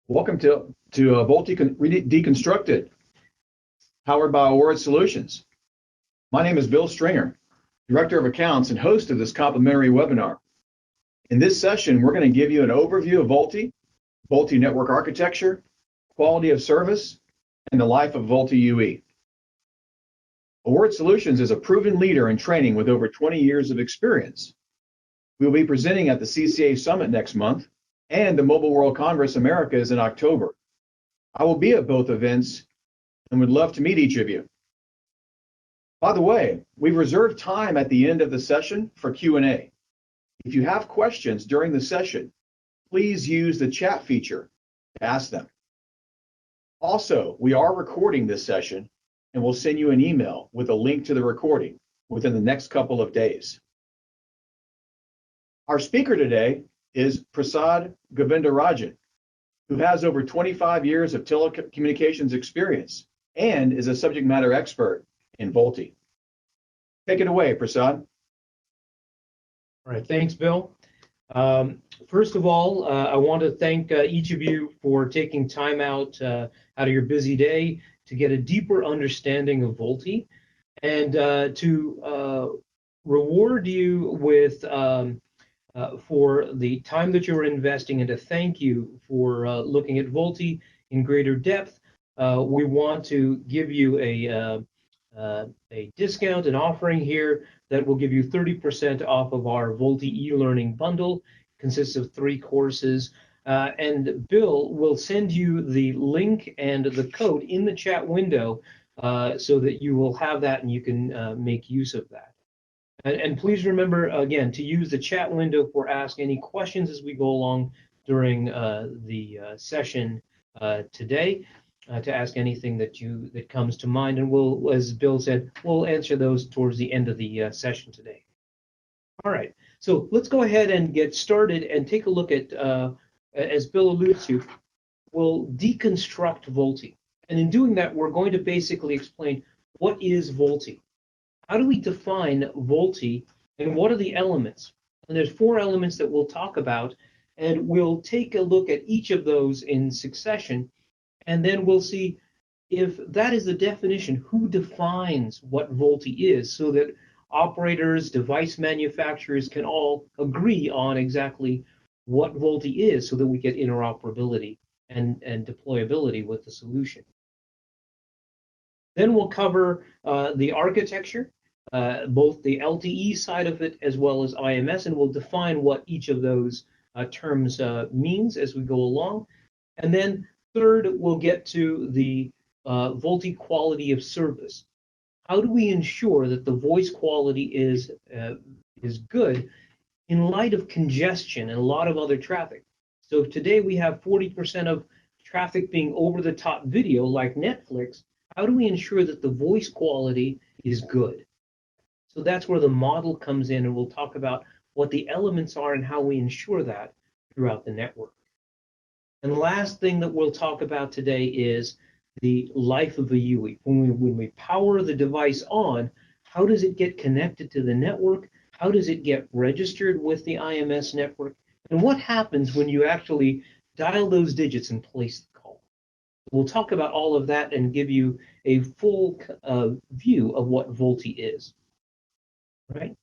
Welcome to VoLTE Deconstructed, powered by Award Solutions. My name is Bill Stringer, Director of Accounts and host of this complimentary webinar. In this session, we're going to give you an overview of VoLTE, VoLTE network architecture, quality of service, and the life of VoLTE UE. Award Solutions is a proven leader in training with over 20 years of experience. We will be presenting at the CCA Summit next month, and the Mobile World Congress Americas in October. I will be at both events and would love to meet each of you. By the way, we've reserved time at the end of the session for Q&A. If you have questions during the session, please use the chat feature to ask them. Also, we are recording this session and we'll send you an email with a link to the recording within the next couple of days. Our speaker today is Prasad Govindarajan, who has over 25 years of telecommunications experience and is a subject matter expert in VoLTE. Take it away, Prasad. All right, thanks, Bill. First of all, I want to thank each of you for taking time out of your busy day to get a deeper understanding of VoLTE and to reward you with for the time that you're investing and to thank you for looking at VoLTE in greater depth. We want to give you a discount, an offering here that will give you 30% off of our VoLTE e-learning bundle. It consists of 3 courses, and Bill will send you the link and the code in the chat window so that you will have that and you can make use of that. And please remember, again, to use the chat window for ask any questions as we go along during the session today, to ask anything that comes to mind. And we'll, as Bill said, we'll answer those towards the end of the session today. All right, so let's go ahead and get started and take a look at, as Bill alluded to, we'll deconstruct VoLTE. And in doing that, we're going to basically explain what is VoLTE. How do we define VoLTE and what are the elements? And there's 4 elements that we'll talk about, and we'll take a look at each of those in succession, and then we'll see if that is the definition, who defines what VoLTE is, so that operators, device manufacturers can all agree on exactly what VoLTE is so that we get interoperability and deployability with the solution. Then we'll cover the architecture, both the LTE side of it as well as IMS, and we'll define what each of those terms means as we go along. And then third, we'll get to the VoLTE quality of service. How do we ensure that the voice quality is good in light of congestion and a lot of other traffic? So if today we have 40% of traffic being over-the-top video like Netflix, how do we ensure that the voice quality is good? So that's where the model comes in, and we'll talk about what the elements are and how we ensure that throughout the network. And the last thing that we'll talk about today is the life of a UE. When we power the device on, how does it get connected to the network? How does it get registered with the IMS network? And what happens when you actually dial those digits and place the call? We'll talk about all of that and give you a full view of what VoLTE is. Right?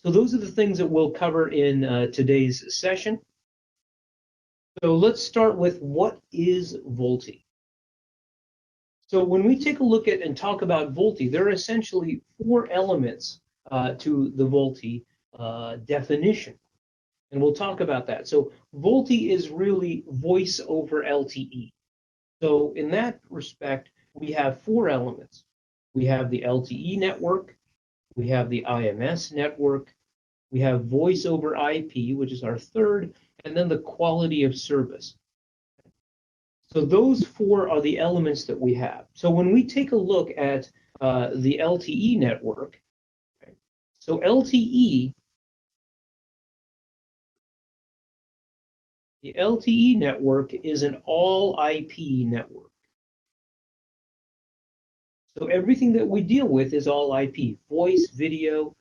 So those are the things that we'll cover in today's session. So let's start with what is VoLTE. So when we take a look at and talk about VoLTE, there are essentially 4 elements to the VoLTE definition. And we'll talk about that. So VoLTE is really voice over LTE. So in that respect, we have 4 elements. We have the LTE network, we have the IMS network, we have voice over IP, which is our third, and then the quality of service. So those 4 are the elements that we have. So when we take a look at the LTE network, okay, so the LTE network is an all IP network. So everything that we deal with is all IP, voice, video,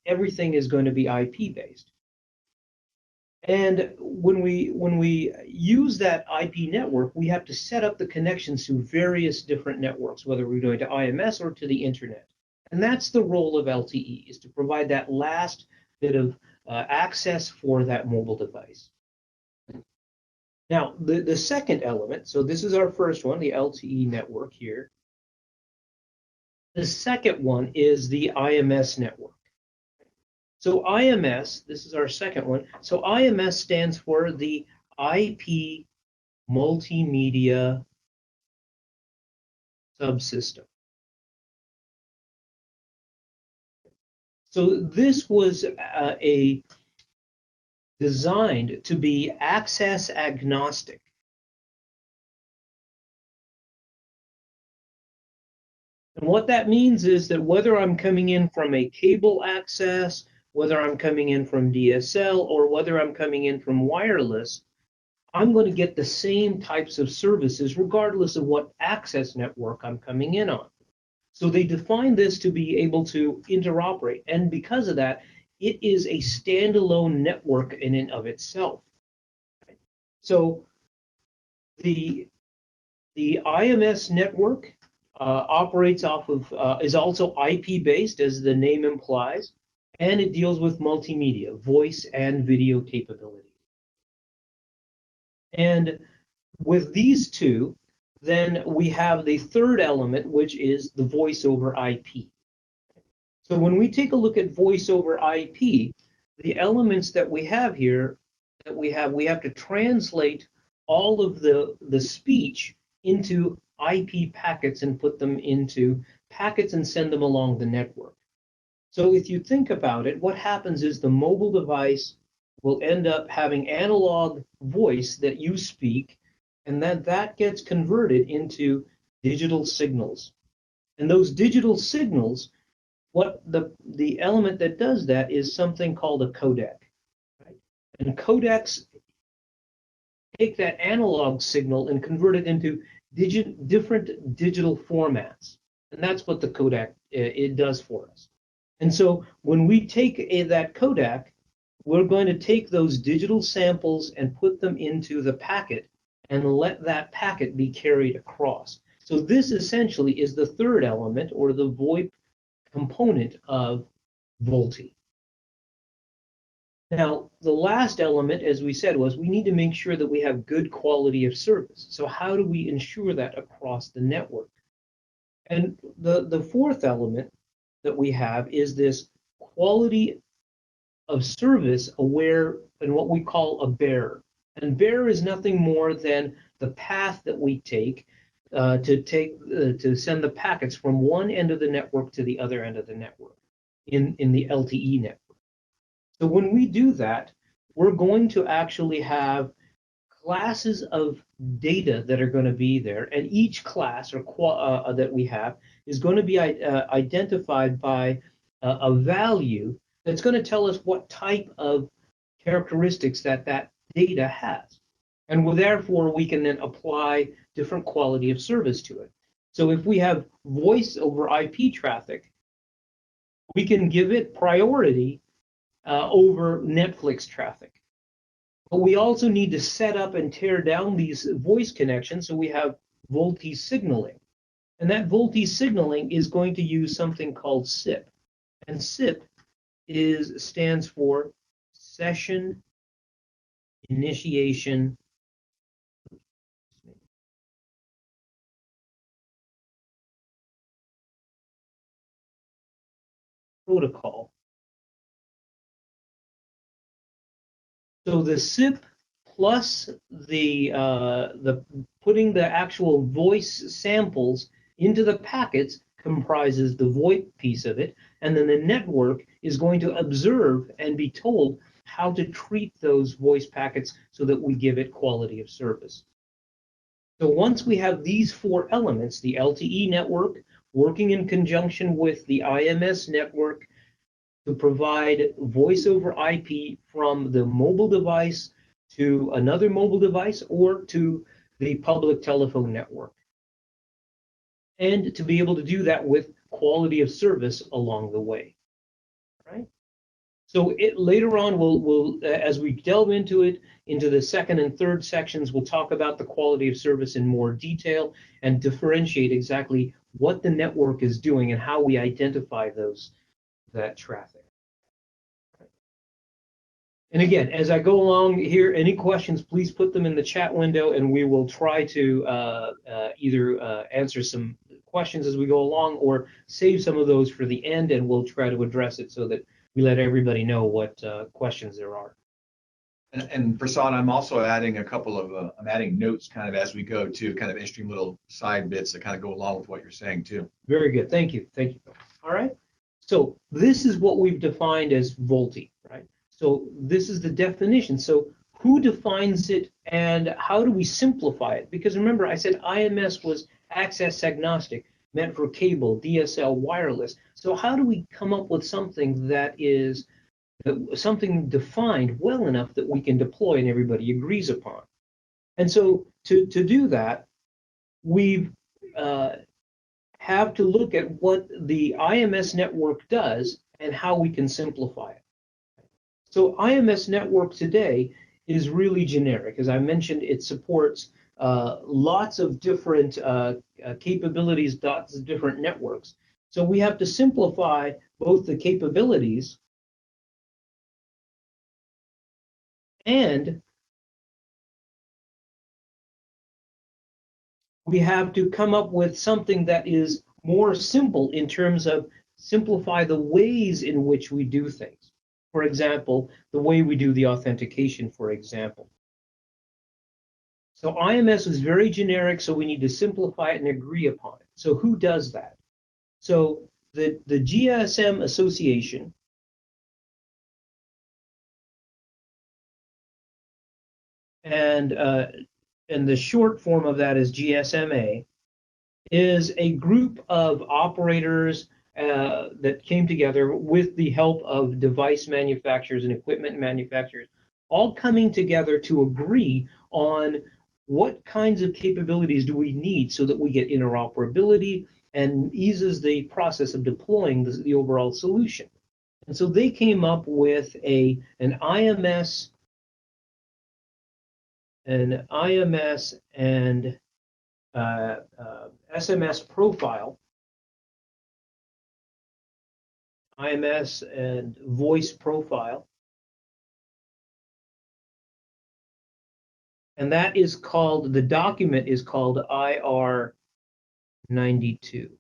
everything is going to be IP based. And when we use that IP network, we have to set up the connections to various different networks, whether we're going to IMS or to the internet. And that's the role of LTE, is to provide that last bit of access for that mobile device. Now, the second element, so this is our first one, the LTE network here. The second one is the IMS network. So IMS, this is our second one. So IMS stands for the IP Multimedia Subsystem. So this was designed to be access agnostic. And what that means is that whether I'm coming in from a cable access, whether I'm coming in from DSL, or whether I'm coming in from wireless, I'm going to get the same types of services regardless of what access network I'm coming in on. So they define this to be able to interoperate. And because of that, it is a standalone network in and of itself. So the IMS network operates off of, is also IP based, as the name implies, and it deals with multimedia, voice and video capability. And with these two, then we have the third element, which is the voice over IP. So when we take a look at voice over IP, the elements that we have here, we have to translate all of the speech into IP packets and put them into packets and send them along the network. So if you think about it, what happens is the mobile device will end up having analog voice that you speak, and then that gets converted into digital signals. And those digital signals, what the element that does that is something called a codec. Right? And codecs take that analog signal and convert it into different digital formats. And that's what the codec it does for us. And so when we take that codec, we're going to take those digital samples and put them into the packet and let that packet be carried across. So this essentially is the third element, or the VoIP component of VoLTE. Now, the last element, as we said, was we need to make sure that we have good quality of service. So how do we ensure that across the network? And the fourth element that we have is this quality of service aware, and what we call a bearer. And bearer is nothing more than the path that we take to send the packets from one end of the network to the other end of the network in the LTE network. So when we do that, we're going to actually have classes of data that are going to be there, and each class or that we have is going to be identified by a value that's going to tell us what type of characteristics that data has. And therefore, we can then apply different quality of service to it. So if we have voice over IP traffic, we can give it priority over Netflix traffic. But we also need to set up and tear down these voice connections, so we have VoLTE signaling. And that VoLTE signaling is going to use something called SIP. And SIP stands for Session Initiation Protocol. So the SIP plus the putting the actual voice samples into the packets comprises the VoIP piece of it, and then the network is going to observe and be told how to treat those voice packets so that we give it quality of service. So once we have these four elements, the LTE network working in conjunction with the IMS network to provide voice over IP from the mobile device to another mobile device or to the public telephone network, and to be able to do that with quality of service along the way. Right? So later on, we'll as we delve into it, into the second and third sections, we'll talk about the quality of service in more detail and differentiate exactly what the network is doing and how we identify that traffic. And again, as I go along here, any questions, please put them in the chat window, and we will try to either answer some questions as we go along or save some of those for the end, and we'll try to address it so that we let everybody know what questions there are. And Prasad, I'm also adding a couple of, I'm adding notes kind of as we go too, kind of interesting little side bits that kind of go along with what you're saying too. Very good. Thank you. Thank you. All right. So this is what we've defined as VoLTE, right? So this is the definition. So who defines it and how do we simplify it? Because remember, I said IMS was access agnostic, meant for cable, DSL, wireless. So how do we come up with something that is something defined well enough that we can deploy and everybody agrees upon? And so to do that, we've have to look at what the IMS network does and how we can simplify it. So IMS network today is really generic. As I mentioned, it supports lots of different capabilities, lots of different networks. So we have to simplify both the capabilities and we have to come up with something that is more simple in terms of simplify the ways in which we do things. For example, the way we do the authentication, for example. So IMS is very generic, so we need to simplify it and agree upon it. So who does that? So the GSM Association and the short form of that is GSMA, is a group of operators that came together with the help of device manufacturers and equipment manufacturers, all coming together to agree on what kinds of capabilities do we need so that we get interoperability and eases the process of deploying the overall solution. And so they came up with an IMS and SMS profile, IMS and voice profile. And that is called, the document is called IR 92.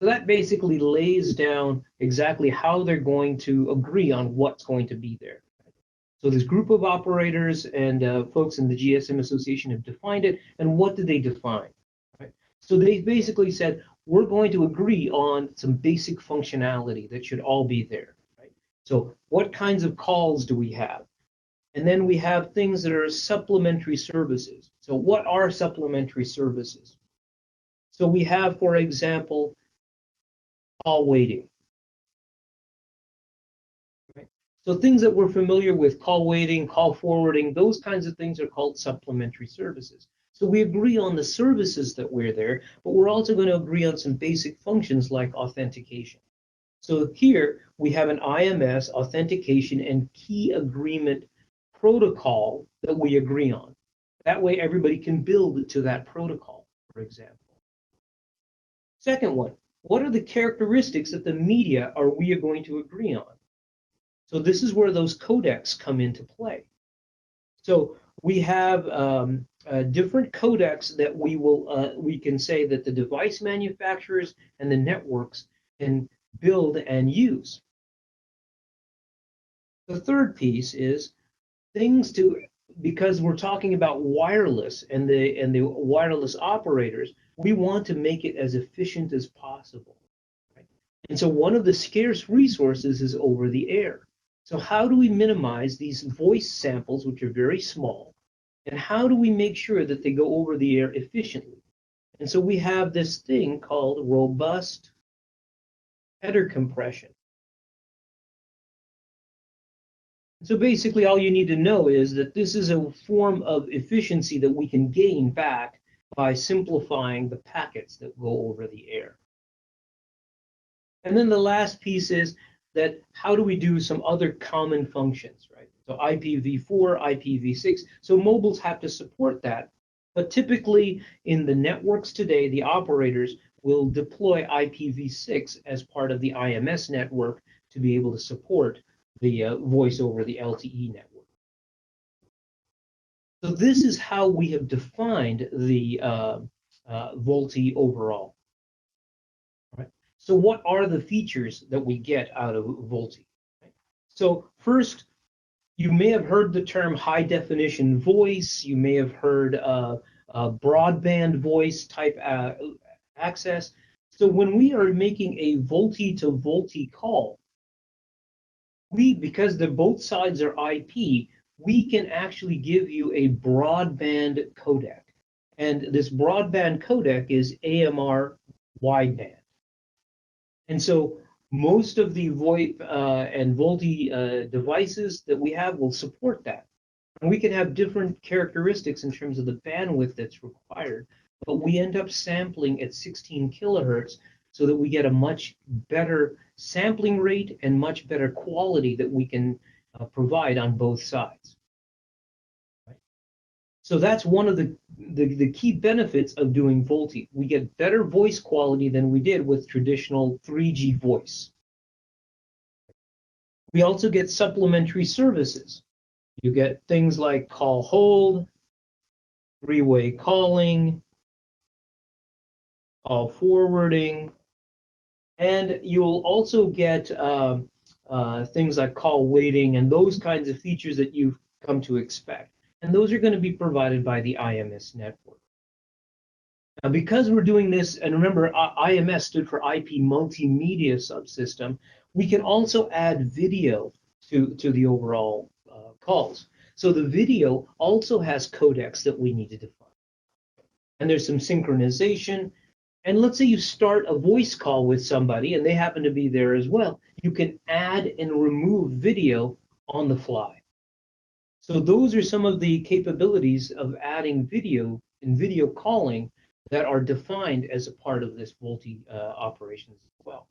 So that basically lays down exactly how they're going to agree on what's going to be there. So this group of operators and folks in the GSM Association have defined it. And what do they define? Right? So they basically said, we're going to agree on some basic functionality that should all be there. Right? So what kinds of calls do we have? And then we have things that are supplementary services. So what are supplementary services? So we have, for example, call waiting. Right? So things that we're familiar with, call waiting, call forwarding, those kinds of things are called supplementary services. So we agree on the services that we're there, but we're also going to agree on some basic functions like authentication. So here we have an IMS authentication and key agreement protocol that we agree on. That way everybody can build to that protocol, for example. Second one, what are the characteristics that the media we are going to agree on? So this is where those codecs come into play. So we have different codecs that we can say that the device manufacturers and the networks can build and use. The third piece is because we're talking about wireless and the wireless operators, we want to make it as efficient as possible. Right? And so one of the scarce resources is over the air. So how do we minimize these voice samples, which are very small, and how do we make sure that they go over the air efficiently? And so we have this thing called robust header compression. So basically all you need to know is that this is a form of efficiency that we can gain back by simplifying the packets that go over the air. And then the last piece is that how do we do some other common functions, right? So IPv4, IPv6. So mobiles have to support that. But typically in the networks today, the operators will deploy IPv6 as part of the IMS network to be able to support the voice over the LTE network. So this is how we have defined the VoLTE overall. Right? So what are the features that we get out of VoLTE? Right? So first, you may have heard the term high definition voice. You may have heard broadband voice type access. So when we are making a VoLTE to VoLTE call, because both sides are IP, we can actually give you a broadband codec. And this broadband codec is AMR wideband. And so most of the VoIP and VoLTE devices that we have will support that. And we can have different characteristics in terms of the bandwidth that's required, but we end up sampling at 16 kilohertz so that we get a much better sampling rate and much better quality that we can provide on both sides. Right? So that's one of the key benefits of doing VoLTE. We get better voice quality than we did with traditional 3G voice. We also get supplementary services. You get things like call hold, three-way calling, call forwarding, and you'll also get things like call waiting and those kinds of features that you've come to expect. And those are going to be provided by the IMS network. Now, because we're doing this, and remember, IMS stood for IP Multimedia Subsystem, we can also add video to the overall calls. So the video also has codecs that we need to define. And there's some synchronization. And let's say you start a voice call with somebody and they happen to be there as well. You can add and remove video on the fly. So those are some of the capabilities of adding video and video calling that are defined as a part of this VoLTE operations as well.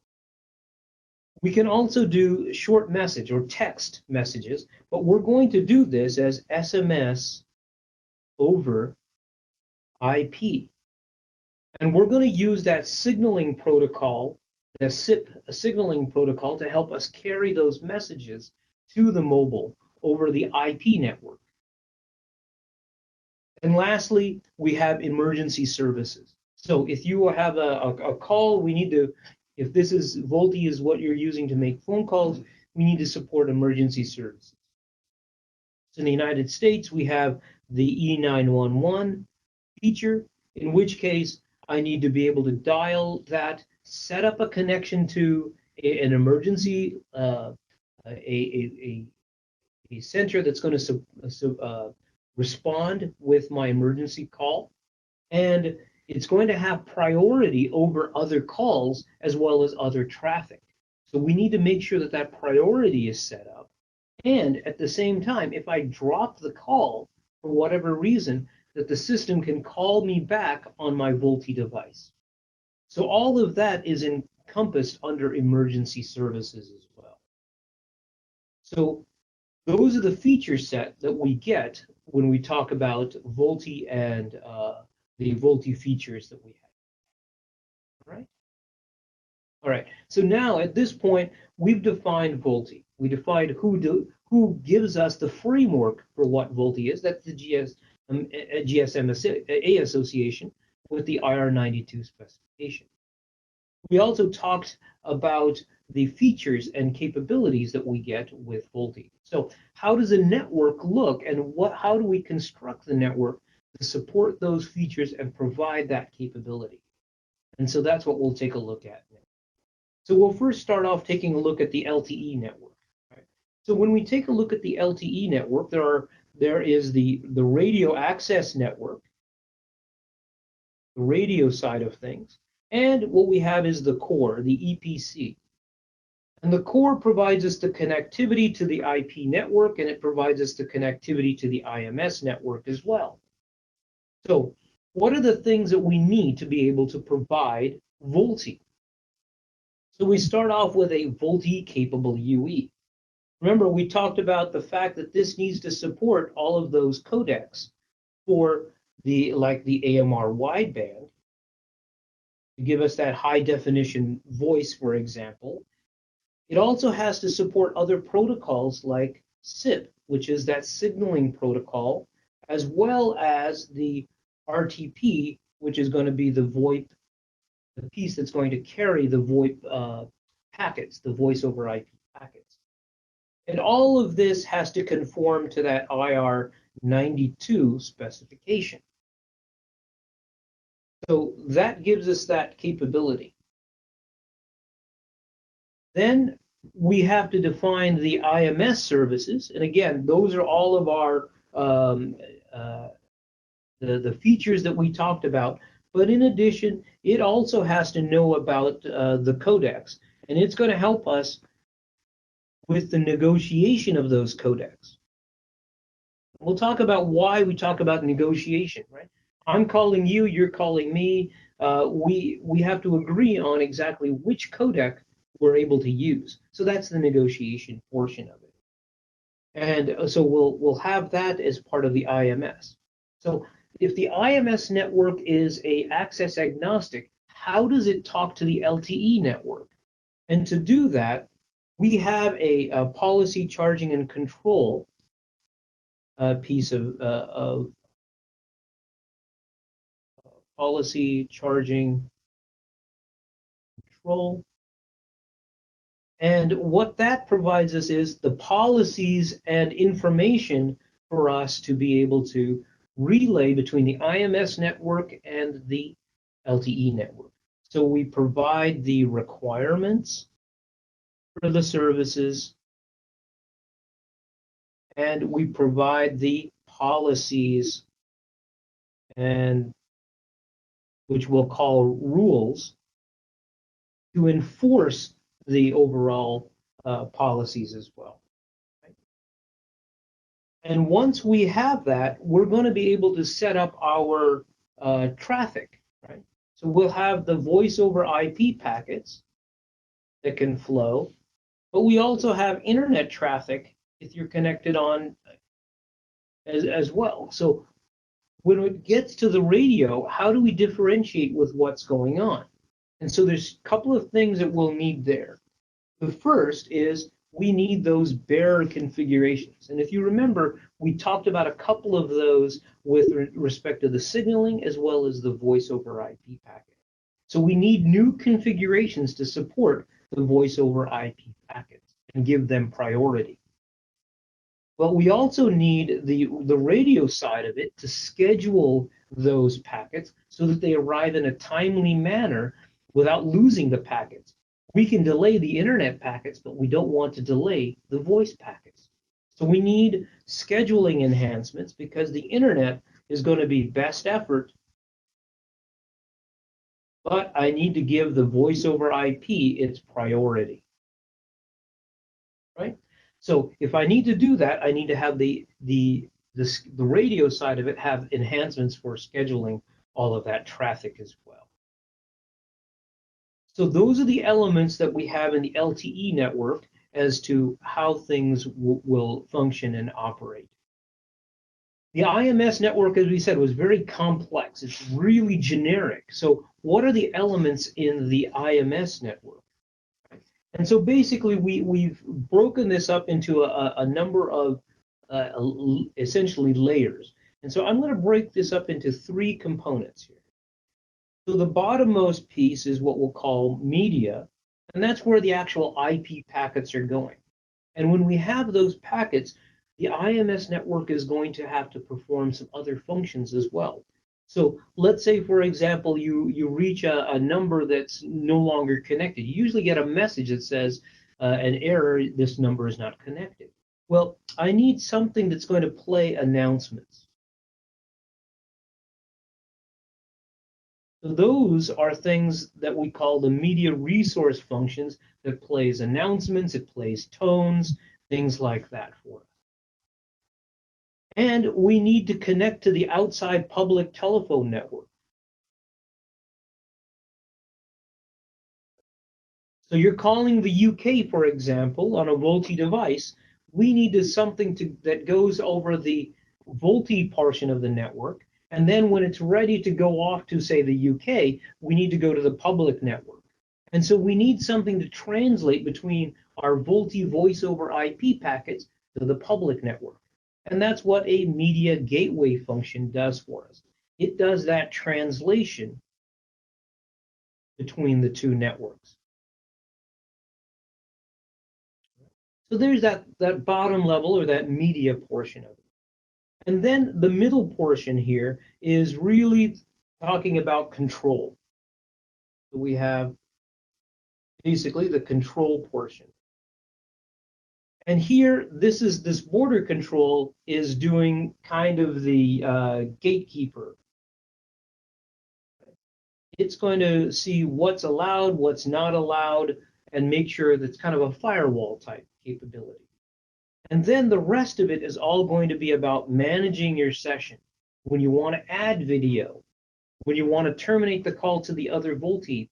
We can also do short message or text messages, but we're going to do this as SMS over IP. And we're going to use that signaling protocol, the SIP signaling protocol, to help us carry those messages to the mobile over the IP network. And lastly, we have emergency services. So if you have a call, we need to, if this is VoLTE is what you're using to make phone calls, we need to support emergency services. So in the United States, we have the E911 feature, in which case I need to be able to dial that, set up a connection to an emergency, a center that's going to respond with my emergency call, and it's going to have priority over other calls as well as other traffic. So we need to make sure that that priority is set up. And at the same time, if I drop the call for whatever reason, that the system can call me back on my VoLTE device. So all of that is encompassed under emergency services as well. So those are the feature set that we get when we talk about VoLTE and the VoLTE features that we have. All right. All right. So now at this point, we've defined VoLTE. We defined who gives us the framework for what VoLTE is. That's the GSMA association with the IR92 specification. We also talked about the features and capabilities that we get with VoLTE. So how does a network look, and how do we construct the network to support those features and provide that capability? And so that's what we'll take a look at now. So we'll first start off taking a look at the LTE network. Right? So when we take a look at the LTE network, there is the radio access network, the radio side of things, and what we have is the core, the EPC. And the core provides us the connectivity to the IP network, and it provides us the connectivity to the IMS network as well. So what are the things that we need to be able to provide VoLTE? So we start off with a VoLTE capable UE. Remember, we talked about the fact that this needs to support all of those codecs for like the AMR wideband to give us that high definition voice, for example. It also has to support other protocols like SIP, which is that signaling protocol, as well as the RTP, which is going to be the VoIP, the piece that's going to carry the VoIP packets, the voice over IP packets. And all of this has to conform to that IR92 specification. So that gives us that capability. Then we have to define the IMS services. And again, those are all of our the features that we talked about. But in addition, it also has to know about the codecs. And it's going to help us with the negotiation of those codecs. We'll talk about why we talk about negotiation, right? I'm calling you, you're calling me. We have to agree on exactly which codec we're able to use. So that's the negotiation portion of it. And so we'll have that as part of the IMS. So if the IMS network is a access agnostic, how does it talk to the LTE network? And to do that, we have a policy charging and control piece of policy charging control. And what that provides us is the policies and information for us to be able to relay between the IMS network and the LTE network. So we provide the requirements for the services, and we provide the policies, and which we'll call rules, to enforce the overall policies as well. Right? And once we have that, we're going to be able to set up our traffic. Right? So we'll have the voice over IP packets that can flow, but we also have internet traffic if you're connected on as well. So when it gets to the radio, how do we differentiate with what's going on? And so there's a couple of things that we'll need there. The first is we need those bearer configurations. And if you remember, we talked about a couple of those with respect to the signaling as well as the voice over IP packet. So we need new configurations to support the voice over IP packets and give them priority. But we also need the radio side of it to schedule those packets so that they arrive in a timely manner without losing the packets. We can delay the internet packets, but we don't want to delay the voice packets. So we need scheduling enhancements because the internet is going to be best effort, but I need to give the voice over IP its priority. Right? So if I need to do that, I need to have the radio side of it have enhancements for scheduling all of that traffic as well. So those are the elements that we have in the LTE network as to how things will function and operate. The IMS network, as we said, was very complex. It's really generic. So what are the elements in the IMS network? And so basically, we've broken this up into a number of essentially layers. And so I'm going to break this up into three components here. So the bottommost piece is what we'll call media, and that's where the actual IP packets are going. And when we have those packets, the IMS network is going to have to perform some other functions as well. So let's say, for example, you reach a number that's no longer connected. You usually get a message that says an error, this number is not connected. Well, I need something that's going to play announcements. So those are things that we call the media resource functions that plays announcements, it plays tones, things like that for us. And we need to connect to the outside public telephone network. So you're calling the UK, for example, on a VoLTE device. We need something that goes over the VoLTE portion of the network. And then when it's ready to go off to, say, the UK, we need to go to the public network. And so we need something to translate between our VoLTE voice over IP packets to the public network. And that's what a media gateway function does for us. It does that translation between the two networks. So there's that bottom level, or that media portion of it. And then the middle portion here is really talking about control. So we have basically the control portion. And here, this border control is doing kind of the gatekeeper. It's going to see what's allowed, what's not allowed, and make sure that's kind of a firewall type capability. And then the rest of it is all going to be about managing your session. When you want to add video, when you want to terminate the call to the other VoLTE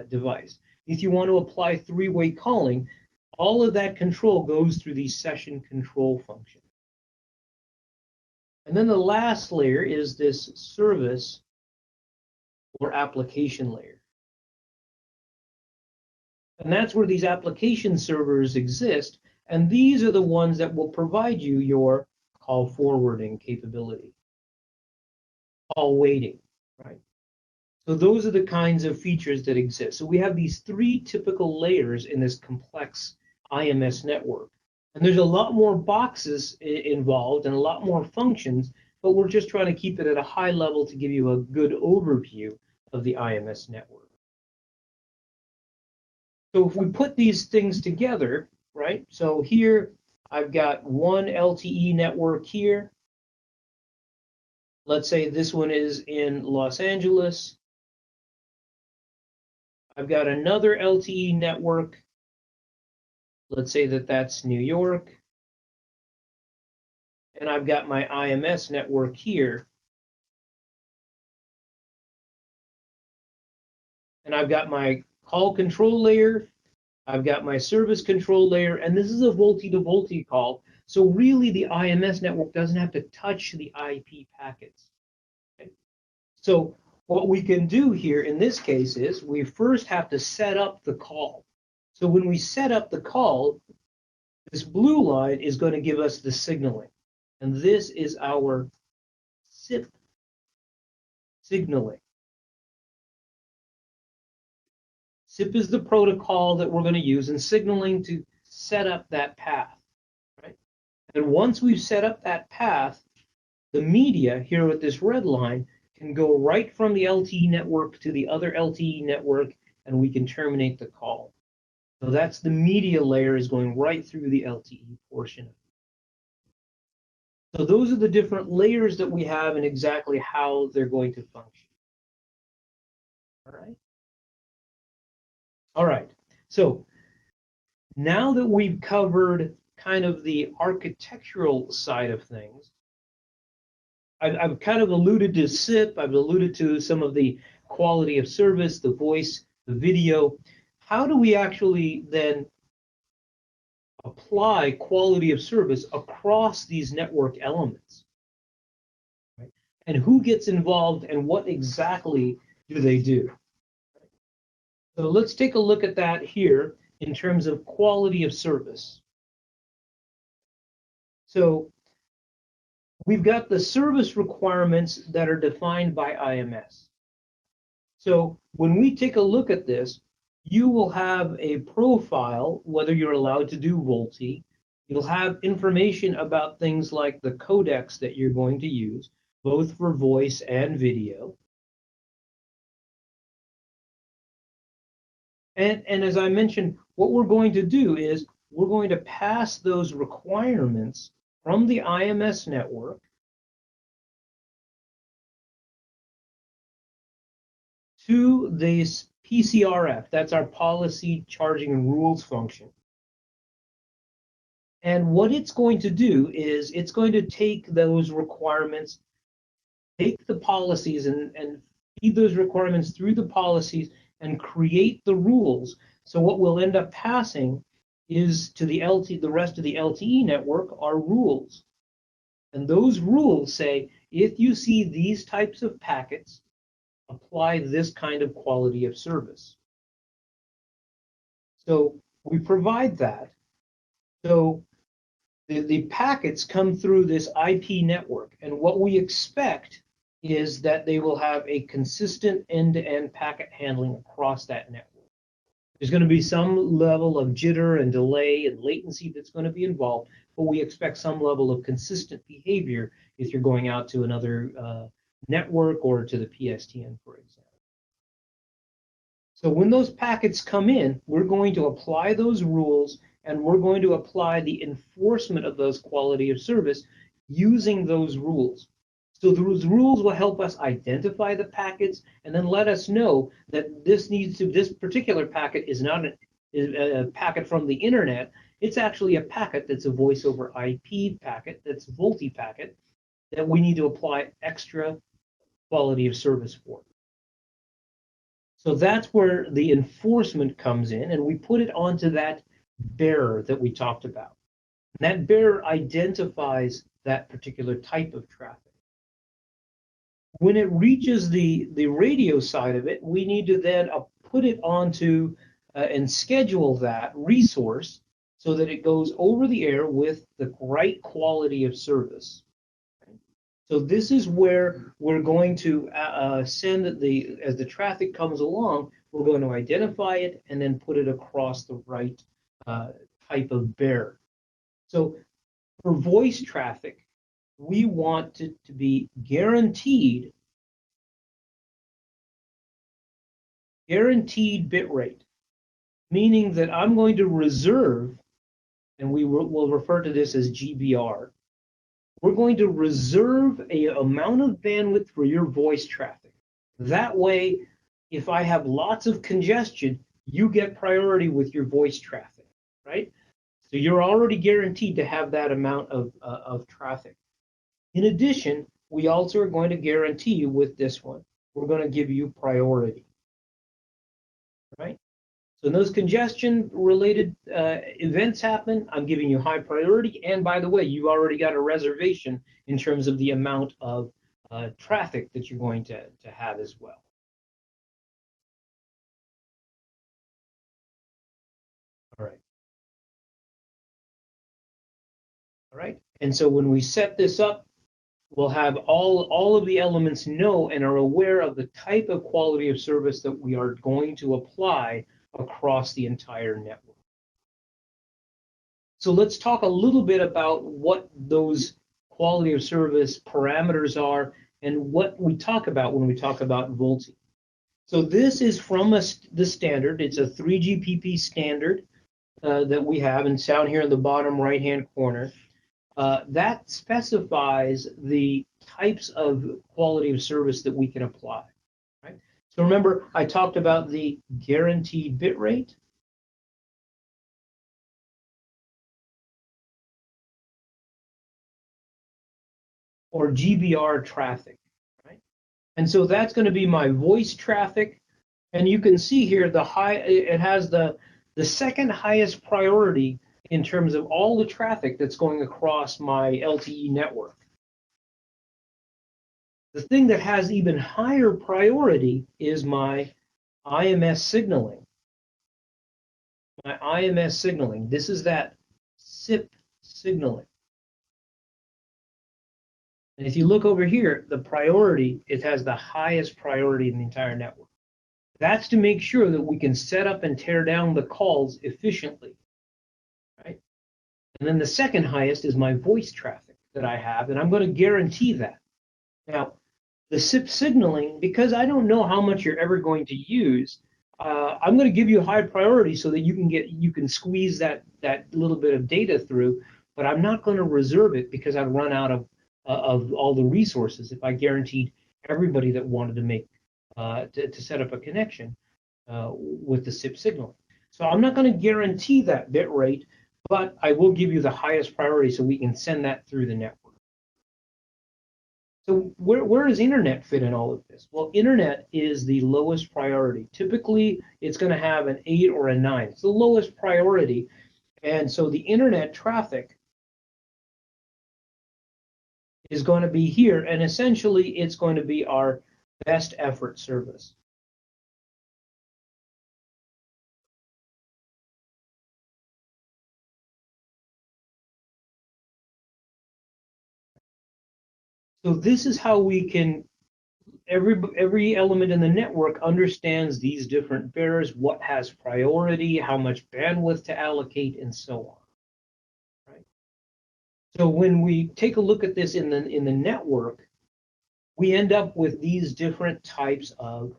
device, if you want to apply three-way calling, all of that control goes through the session control function. And then the last layer is this service or application layer. And that's where these application servers exist. And these are the ones that will provide you your call forwarding capability, call waiting, right? So those are the kinds of features that exist. So we have these three typical layers in this complex IMS network. And there's a lot more boxes involved and a lot more functions, but we're just trying to keep it at a high level to give you a good overview of the IMS network. So if we put these things together, right? So here I've got one LTE network here. Let's say this one is in Los Angeles. I've got another LTE network. Let's say that that's New York. And I've got my IMS network here. And I've got my call control layer. I've got my service control layer. And this is a VoLTE to VoLTE call. So really the IMS network doesn't have to touch the IP packets. Okay? So what we can do here in this case is we first have to set up the call. So when we set up the call, this blue line is going to give us the signaling. And this is our SIP signaling. SIP is the protocol that we're going to use in signaling to set up that path, right? And once we've set up that path, the media here with this red line can go right from the LTE network to the other LTE network, and we can terminate the call. So that's the media layer is going right through the LTE portion. So those are the different layers that we have and exactly how they're going to function. All right. All right. So now that we've covered kind of the architectural side of things, I've kind of alluded to SIP, I've alluded to some of the quality of service, the voice, the video. How do we actually then apply quality of service across these network elements? Right? And who gets involved and what exactly do they do? So let's take a look at that here in terms of quality of service. So we've got the service requirements that are defined by IMS. So when we take a look at this, you will have a profile, whether you're allowed to do VoLTE. You'll have information about things like the codecs that you're going to use, both for voice and video. And as I mentioned, what we're going to do is we're going to pass those requirements from the IMS network to this PCRF. That's our policy, charging, and rules function. And what it's going to do is it's going to take those requirements, take the policies and feed those requirements through the policies and create the rules So what we'll end up passing is to the rest of the LTE network are rules. And those rules say, if you see these types of packets, apply this kind of quality of service. So we provide that. So the packets come through this IP network, and what we expect is that they will have a consistent end-to-end packet handling across that network. There's going to be some level of jitter and delay and latency that's going to be involved, but we expect some level of consistent behavior if you're going out to another network or to the PSTN, for example. So when those packets come in, we're going to apply those rules, and we're going to apply the enforcement of those quality of service using those rules. So those rules will help us identify the packets and then let us know that this particular packet is not a packet from the internet. It's actually a packet that's a voice over IP packet, that's a VoLTE packet, that we need to apply extra quality of service for. So that's where the enforcement comes in, and we put it onto that bearer that we talked about. And that bearer identifies that particular type of traffic. When it reaches the radio side of it, we need to then put it onto and schedule that resource so that it goes over the air with the right quality of service. So this is where we're going to send as the traffic comes along, we're going to identify it and then put it across the right type of bearer. So for voice traffic, we want it to be guaranteed bit rate, meaning that I'm going to reserve, and we'll refer to this as GBR. We're going to reserve an amount of bandwidth for your voice traffic. That way, if I have lots of congestion, you get priority with your voice traffic, right? So you're already guaranteed to have that amount of traffic. In addition, we also are going to guarantee you with this one, we're going to give you priority, right? So when those congestion-related events happen, I'm giving you high priority. And by the way, you already got a reservation in terms of the amount of traffic that you're going to have as well. All right. All right. And so when we set this up, we'll have all of the elements know and are aware of the type of quality of service that we are going to apply across the entire network. So let's talk a little bit about what those quality of service parameters are and what we talk about when we talk about VoLTE. So this is from the standard. It's a 3GPP standard that we have, and it's down here in the bottom right-hand corner. That specifies the types of quality of service that we can apply. Right? So remember, I talked about the guaranteed bit rate. Or GBR traffic, right? And so that's going to be my voice traffic. And you can see here it has the second highest priority in terms of all the traffic that's going across my LTE network. The thing that has even higher priority is my IMS signaling. My IMS signaling. This is that SIP signaling. And if you look over here, the priority, it has the highest priority in the entire network. That's to make sure that we can set up and tear down the calls efficiently, right? And then the second highest is my voice traffic that I have, and I'm going to guarantee that. Now, the SIP signaling, because I don't know how much you're ever going to use, I'm going to give you high priority so that you can squeeze that little bit of data through, but I'm not going to reserve it because I'd run out of all the resources if I guaranteed everybody that wanted to make to set up a connection with the SIP signaling. So I'm not going to guarantee that bit rate, but I will give you the highest priority so we can send that through the network. So where does internet fit in all of this? Well, internet is the lowest priority. Typically, it's going to have an 8 or a 9. It's the lowest priority. And so the internet traffic is going to be here, and essentially it's going to be our best effort service. So this is how we can, every element in the network understands these different bearers, what has priority, how much bandwidth to allocate, and so on. Right? So when we take a look at this in the network, we end up with these different types of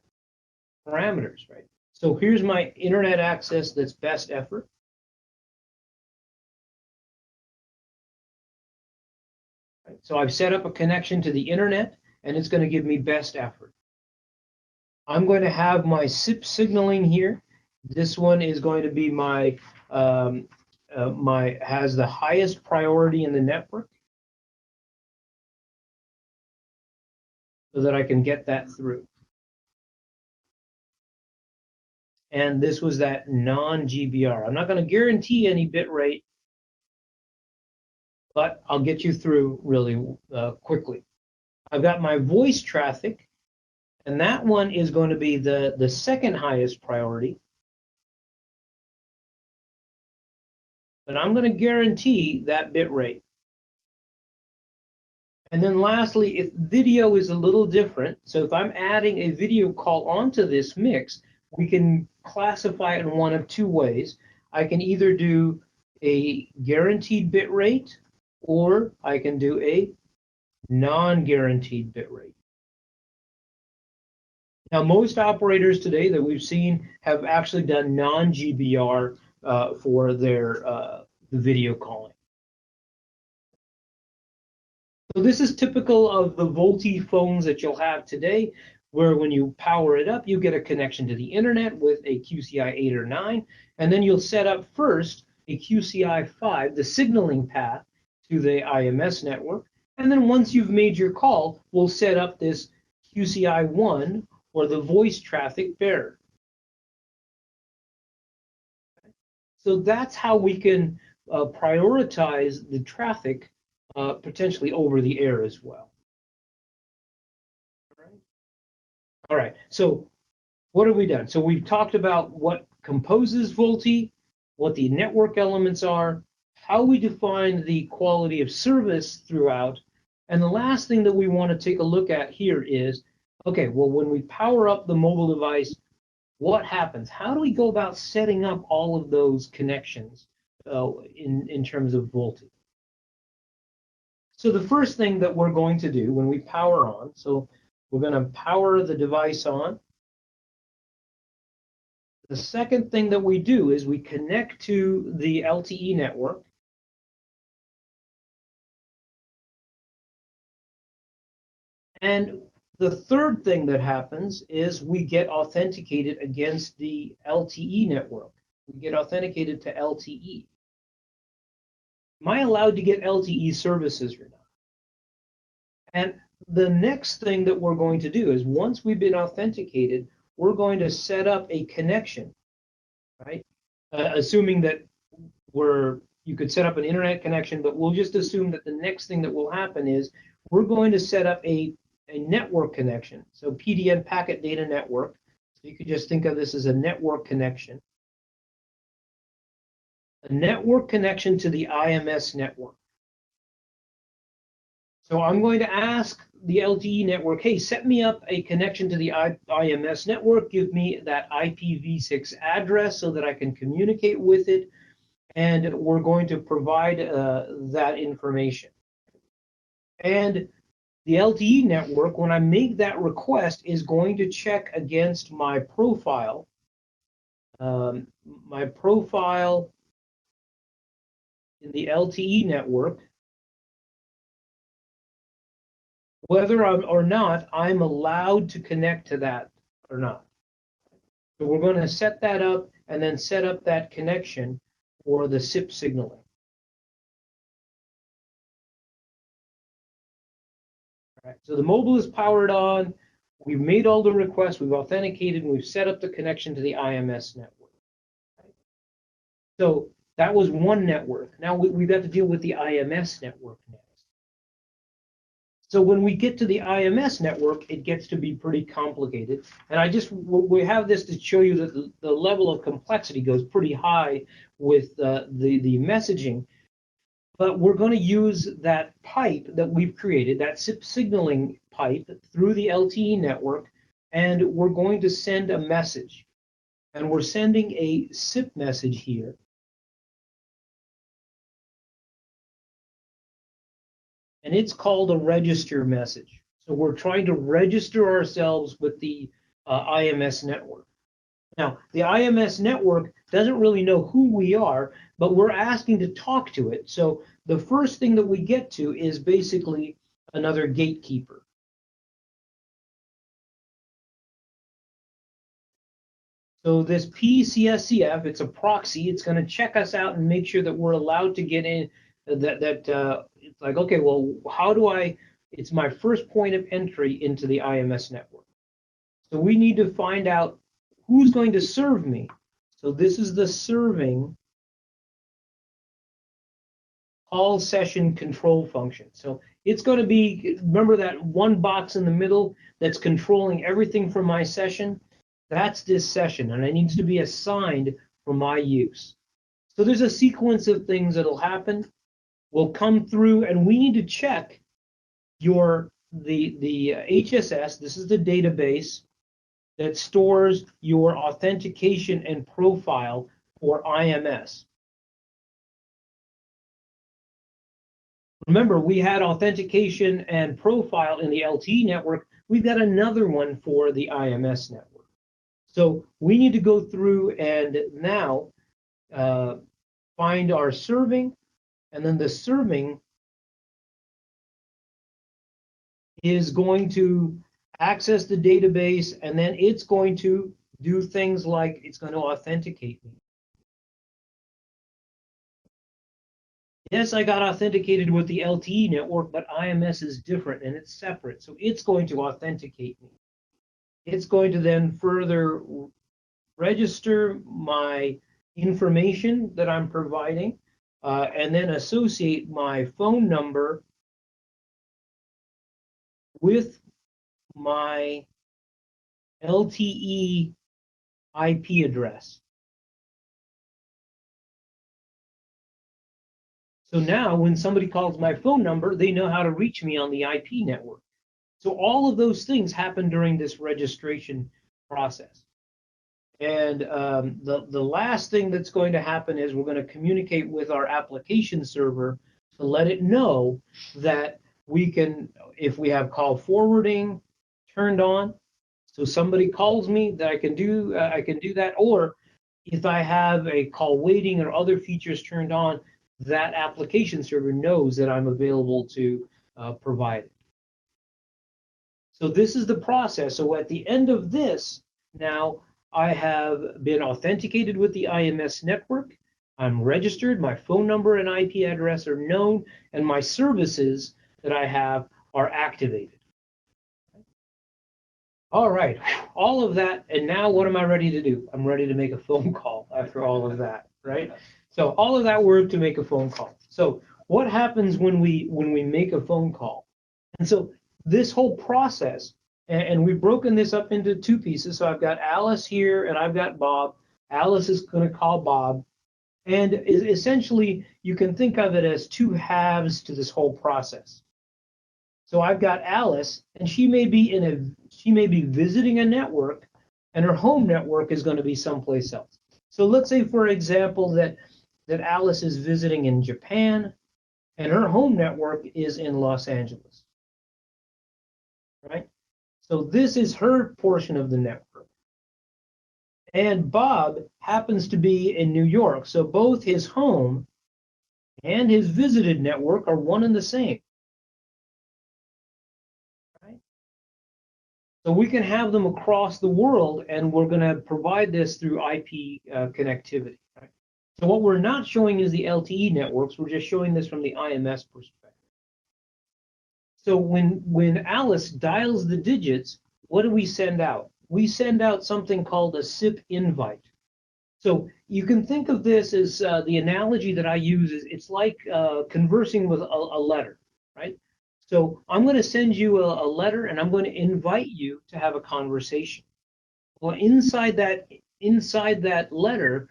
parameters, right? So here's my internet access that's best effort. Right? So I've set up a connection to the internet, and it's going to give me best effort. I'm going to have my SIP signaling here. This one is going to be my has the highest priority in the network, so that I can get that through. And this was that non-GBR. I'm not going to guarantee any bit rate, but I'll get you through really quickly. I've got my voice traffic, and that one is going to be the second highest priority. But I'm going to guarantee that bit rate. And then lastly, if video is a little different, so if I'm adding a video call onto this mix, we can classify it in one of two ways. I can either do a guaranteed bit rate, or I can do a non-guaranteed bit rate. Now, most operators today that we've seen have actually done non-GBR for their video calling. So this is typical of the VoLTE phones that you'll have today, where when you power it up, you get a connection to the internet with a QCI 8 or 9, and then you'll set up first a QCI 5, the signaling path to the IMS network, and then once you've made your call, we'll set up this QCI 1, or the voice traffic bearer. So that's how we can prioritize the traffic potentially over the air as well. All right, so what have we done? So we've talked about what composes VoLTE, what the network elements are, how we define the quality of service throughout, and the last thing that we want to take a look at here is, okay, well, when we power up the mobile device, what happens? How do we go about setting up all of those connections in terms of VoLTE? So the first thing that we're going to do when we power on, so we're going to power the device on. The second thing that we do is we connect to the LTE network. And the third thing that happens is we get authenticated against the LTE network. We get authenticated to LTE. Am I allowed to get LTE services or not? And the next thing that we're going to do is once we've been authenticated, we're going to set up a connection, right? Assuming that you could set up an internet connection, but we'll just assume that the next thing that will happen is we're going to set up a network connection. So PDN, packet data network. So you could just think of this as a network connection. A network connection to the IMS network. So I'm going to ask the LTE network, hey, set me up a connection to the IMS network, give me that IPv6 address so that I can communicate with it, and we're going to provide that information. And the LTE network, when I make that request, is going to check against my profile. My profile in the LTE network, whether or not I'm allowed to connect to that or not. So we're going to set that up and then set up that connection for the SIP signaling. Right? So the mobile is powered on. We've made all the requests. We've authenticated, and we've set up the connection to the IMS network. Right? So that was one network. Now we've got to deal with the IMS network next. So when we get to the IMS network, it gets to be pretty complicated. And we have this to show you that the level of complexity goes pretty high with the messaging. But we're going to use that pipe that we've created, that SIP signaling pipe, through the LTE network, and we're going to send a message. And we're sending a SIP message here. And it's called a register message. So we're trying to register ourselves with the IMS network. Now, the IMS network doesn't really know who we are, but we're asking to talk to it. So the first thing that we get to is basically another gatekeeper. So this PCSCF, it's a proxy. It's going to check us out and make sure that we're allowed to get in. It's like, okay, well, how do I? It's my first point of entry into the IMS network. So we need to find out who's going to serve me. So this is the serving call session control function. So it's going to be, remember that one box in the middle that's controlling everything from my session? That's this session, and it needs to be assigned for my use. So there's a sequence of things that'll happen. We'll come through, and we need to check the HSS. This is the database that stores your authentication and profile for IMS. Remember, we had authentication and profile in the LTE network. We've got another one for the IMS network. So we need to go through and now find our serving, and then the serving is going to access the database, and then it's going to do things like it's going to authenticate me. Yes, I got authenticated with the LTE network, but IMS is different and it's separate. So it's going to authenticate me. It's going to then further register my information that I'm providing, and then associate my phone number with my LTE IP address. So now when somebody calls my phone number, they know how to reach me on the IP network. So all of those things happen during this registration process. And the last thing that's going to happen is we're going to communicate with our application server to let it know that we can, if we have call forwarding turned on, so somebody calls me, that I can do that, or if I have a call waiting or other features turned on, that application server knows that I'm available to provide it. So this is the process. So at the end of this, now I have been authenticated with the IMS network. I'm registered. My phone number and IP address are known, and my services that I have are activated. All right, all of that, and now what am I ready to do? I'm ready to make a phone call after all of that, right? So all of that work to make a phone call. So what happens when we make a phone call? And so this whole process, and we've broken this up into two pieces. So I've got Alice here and I've got Bob. Alice is going to call Bob. And essentially, you can think of it as two halves to this whole process. So I've got Alice, and she may be visiting a network, and her home network is going to be someplace else. So let's say, for example, that Alice is visiting in Japan, and her home network is in Los Angeles. Right? So this is her portion of the network. And Bob happens to be in New York. So both his home and his visited network are one and the same. Right? So we can have them across the world, and we're going to provide this through IP connectivity. Right? So what we're not showing is the LTE networks. We're just showing this from the IMS perspective. So when Alice dials the digits, what do we send out? We send out something called a SIP invite. So you can think of this as the analogy that I use is it's like conversing with a letter, right? So I'm going to send you a letter and I'm going to invite you to have a conversation. Well, inside that letter,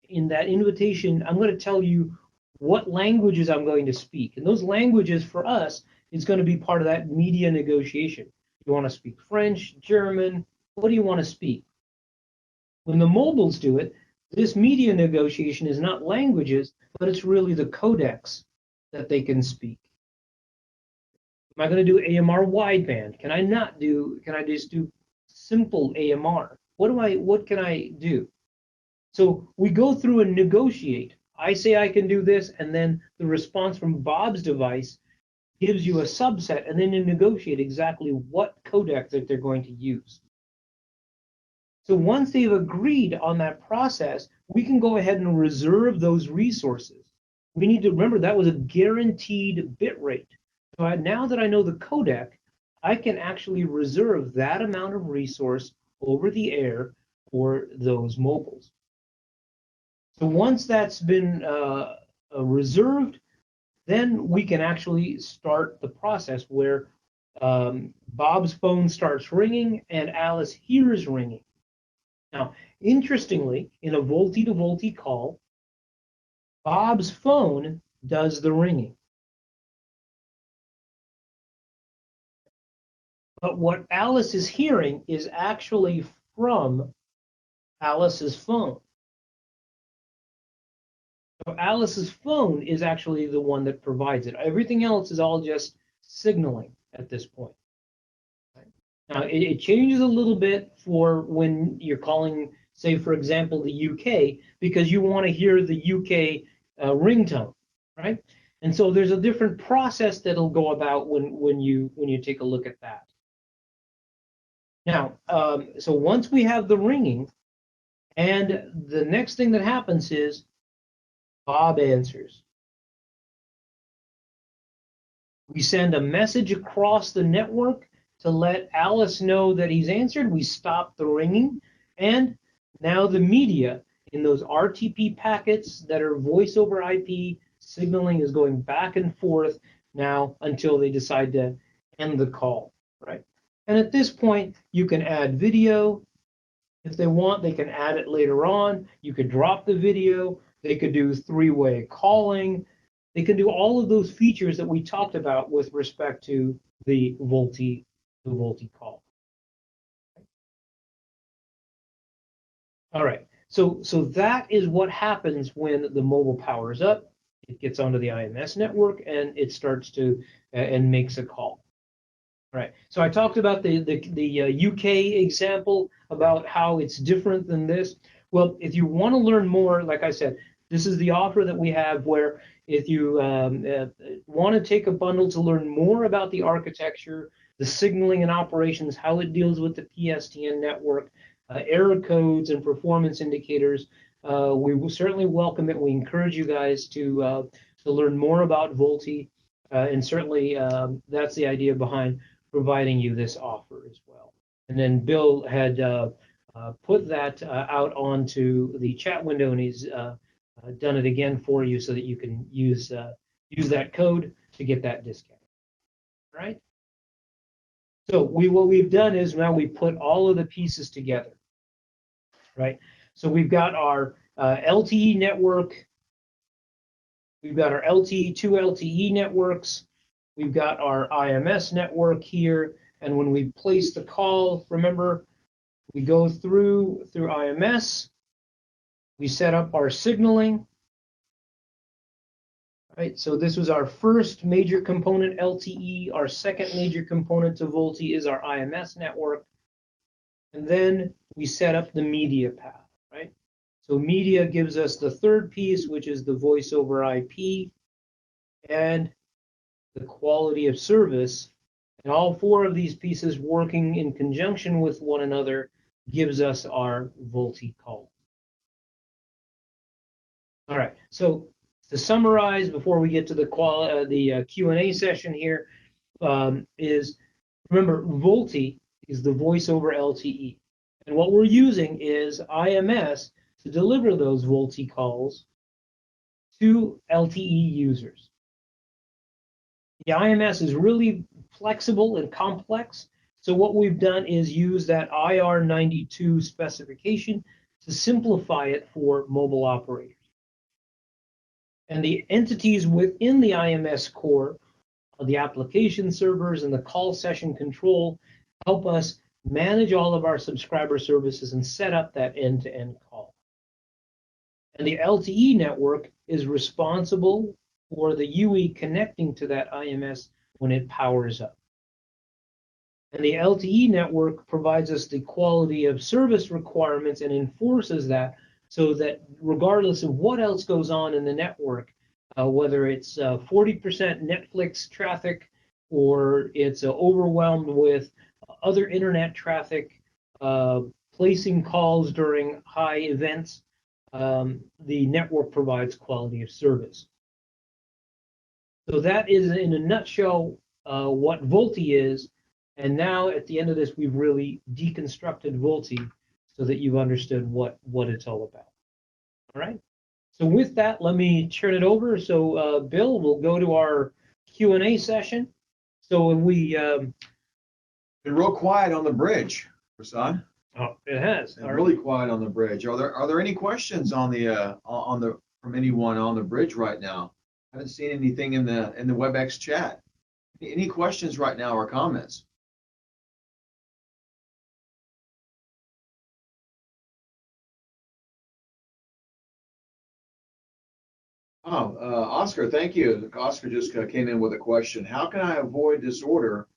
in that invitation, I'm going to tell you what languages I'm going to speak. And those languages for us is going to be part of that media negotiation. You want to speak French, German, what do you want to speak? When the mobiles do it, this media negotiation is not languages, but it's really the codecs that they can speak. Am I going to do AMR wideband? Can I just do simple AMR? What can I do? So we go through and negotiate. I say I can do this, and then the response from Bob's device gives you a subset, and then you negotiate exactly what codec that they're going to use. So once they've agreed on that process, we can go ahead and reserve those resources. We need to remember that was a guaranteed bit rate. So now that I know the codec, I can actually reserve that amount of resource over the air for those mobiles. So once that's been reserved, then we can actually start the process where Bob's phone starts ringing and Alice hears ringing. Now, interestingly, in a VoLTE to VoLTE call, Bob's phone does the ringing. But what Alice is hearing is actually from Alice's phone. So Alice's phone is actually the one that provides it. Everything else is all just signaling at this point. Now, it changes a little bit for when you're calling, say, for example, the UK, because you want to hear the UK ringtone, right? And so there's a different process that'll go about when you take a look at that. Now, so once we have the ringing, and the next thing that happens is Bob answers. We send a message across the network to let Alice know that he's answered. We stop the ringing, and now the media in those RTP packets that are voice over IP signaling is going back and forth now until they decide to end the call, right? And at this point, you can add video. If they want, they can add it later on. You could drop the video. They could do three-way calling. They can do all of those features that we talked about with respect to the VoLTE call. All right, so that is what happens when the mobile powers up. It gets onto the IMS network and it starts to and makes a call. All right, so I talked about the UK example about how it's different than this. Well, if you want to learn more, like I said, this is the offer that we have where if you want to take a bundle to learn more about the architecture, the signaling and operations, how it deals with the PSTN network, error codes and performance indicators, we will certainly welcome it. We encourage you guys to learn more about VoLTE, and certainly that's the idea behind providing you this offer as well. And then Bill had put that out onto the chat window, and he's done it again for you so that you can use that code to get that discount. All right. So what we've done is now we put all of the pieces together, right? So we've got our LTE network. We've got our LTE, two LTE networks. We've got our IMS network here. And when we place the call, remember, we go through IMS. We set up our signaling. Right, so this was our first major component, LTE. Our second major component to VoLTE is our IMS network. And then we set up the media path, right? So media gives us the third piece, which is the voice over IP and the quality of service. And all four of these pieces working in conjunction with one another gives us our VoLTE call. All right, so to summarize before we get to the Q&A session here, is, remember, VoLTE is the voice over LTE. And what we're using is IMS to deliver those VoLTE calls to LTE users. The IMS is really flexible and complex. So what we've done is use that IR92 specification to simplify it for mobile operators. And the entities within the IMS core, the application servers and the call session control, help us manage all of our subscriber services and set up that end-to-end call. And the LTE network is responsible for the UE connecting to that IMS when it powers up. And the LTE network provides us the quality of service requirements and enforces that, so that regardless of what else goes on in the network, whether it's 40% Netflix traffic or it's overwhelmed with other internet traffic, placing calls during high events, the network provides quality of service. So that is, in a nutshell, what VoLTE is. And now at the end of this, we've really deconstructed VoLTE so that you've understood what it's all about. All right. So with that, let me turn it over. So Bill, we'll go to our Q&A session. So we been real quiet on the bridge, Prasad. Oh, it has. Been really quiet on the bridge. Are there any questions on the from anyone on the bridge right now? I haven't seen anything in the WebEx chat. Any questions right now or comments? Oh, Oscar, thank you. Oscar just came in with a question. How can I avoid disorder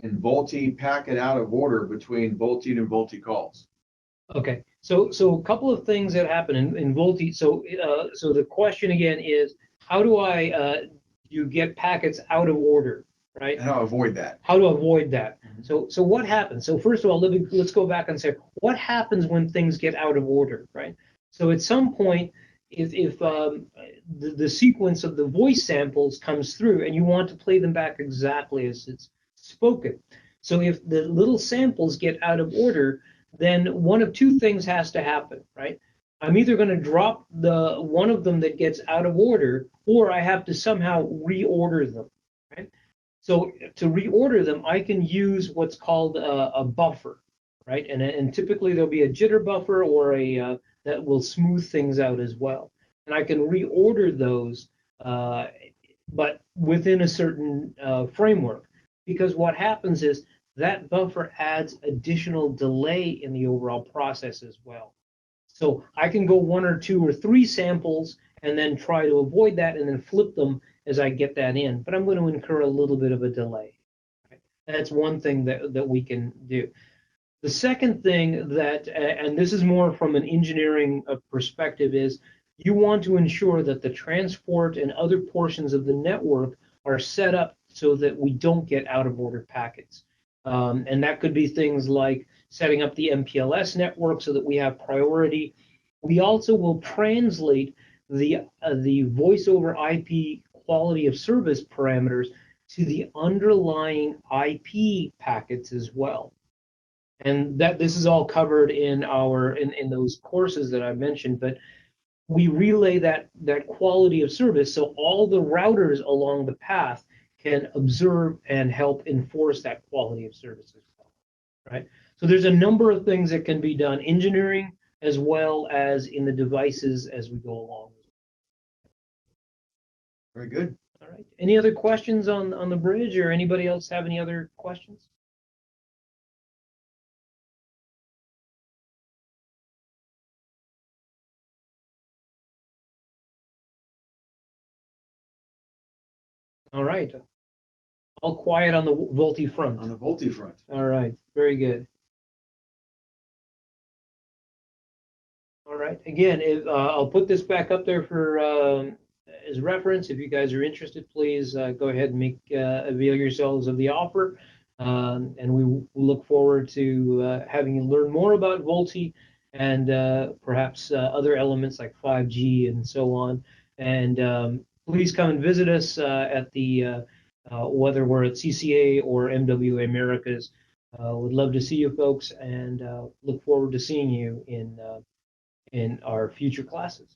in VoLTE packet out of order between VoLTE and VoLTE calls? Okay, so a couple of things that happen in VoLTE. So the question again is, how do you get packets out of order, right? How to avoid that? How to avoid that? So what happens? So first of all, let's go back and say, what happens when things get out of order, right? So at some point, if the sequence of the voice samples comes through and you want to play them back exactly as it's spoken, so if the little samples get out of order, then one of two things has to happen, right? I'm either going to drop the one of them that gets out of order, or I have to somehow reorder them, right? So to reorder them, I can use what's called a buffer, right? And typically there'll be a jitter buffer or a that will smooth things out as well. And I can reorder those, but within a certain framework, because what happens is that buffer adds additional delay in the overall process as well. So I can go one or two or three samples and then try to avoid that and then flip them as I get that in, but I'm going to incur a little bit of a delay. Right? That's one thing that we can do. The second thing that, and this is more from an engineering perspective, is you want to ensure that the transport and other portions of the network are set up so that we don't get out of order packets. And that could be things like setting up the MPLS network so that we have priority. We also will translate the voice over IP quality of service parameters to the underlying IP packets as well. And that this is all covered in in those courses that I mentioned, but we relay that quality of service so all the routers along the path can observe and help enforce that quality of service as well, right? So there's a number of things that can be done, engineering as well as in the devices as we go along. Very good. All right. Any other questions on the bridge, or anybody else have any other questions? All right. All quiet on the VoLTE front. On the VoLTE front. All right. Very good. All right. Again, I'll put this back up there for as reference. If you guys are interested, please go ahead and avail yourselves of the offer. And we look forward to having you learn more about VoLTE and perhaps other elements like 5G and so on. And please come and visit us at the whether we're at CCA or MWA Americas. Would love to see you folks, and look forward to seeing you in our future classes.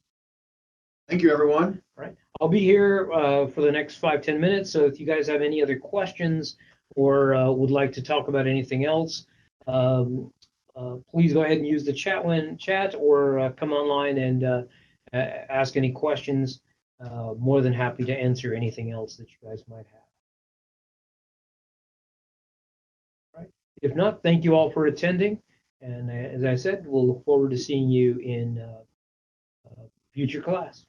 Thank you, everyone. All right. I'll be here for the next 5-10 minutes. So if you guys have any other questions or would like to talk about anything else, please go ahead and use the chat or come online and ask any questions. More than happy to answer anything else that you guys might have. All right. If not, thank you all for attending. And as I said, we'll look forward to seeing you in future class.